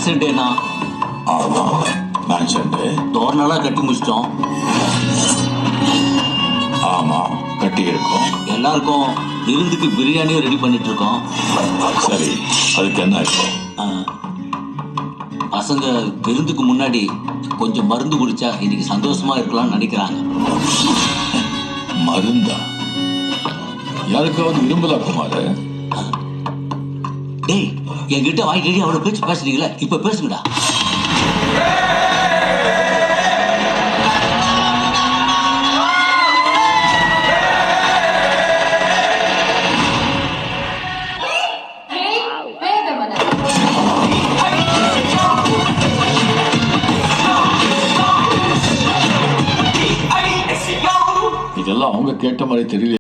Mansion டேனா? ஆமா, mansion டே. தோரணெல்லாம் கட்டி முடிச்சிட்டோம். ஆமா, கட்டி இருக்கோம். எல்லாருக்கும் விருந்துக்கு பிரியாணியும் ரெடி பண்ணிட்டு இருக்கோம். சரி, அதுக்கு என்ன இருக்கும்? பசங்க விருந்துக்கு முன்னாடி கொஞ்சம் மருந்து குடிச்சா இன்னைக்கு சந்தோஷமா இருக்கலாம்னு நினைக்கிறாங்க. மருந்தா? யாருக்காவது விரும்பலா குமார்? டேய், என்கிட்ட வாங்கி அவ்வளவு பேச்சு பேசுறீங்களா? இப்ப பேசுங்கடா. இதெல்லாம் அவங்க கேட்ட மாதிரி தெரியல.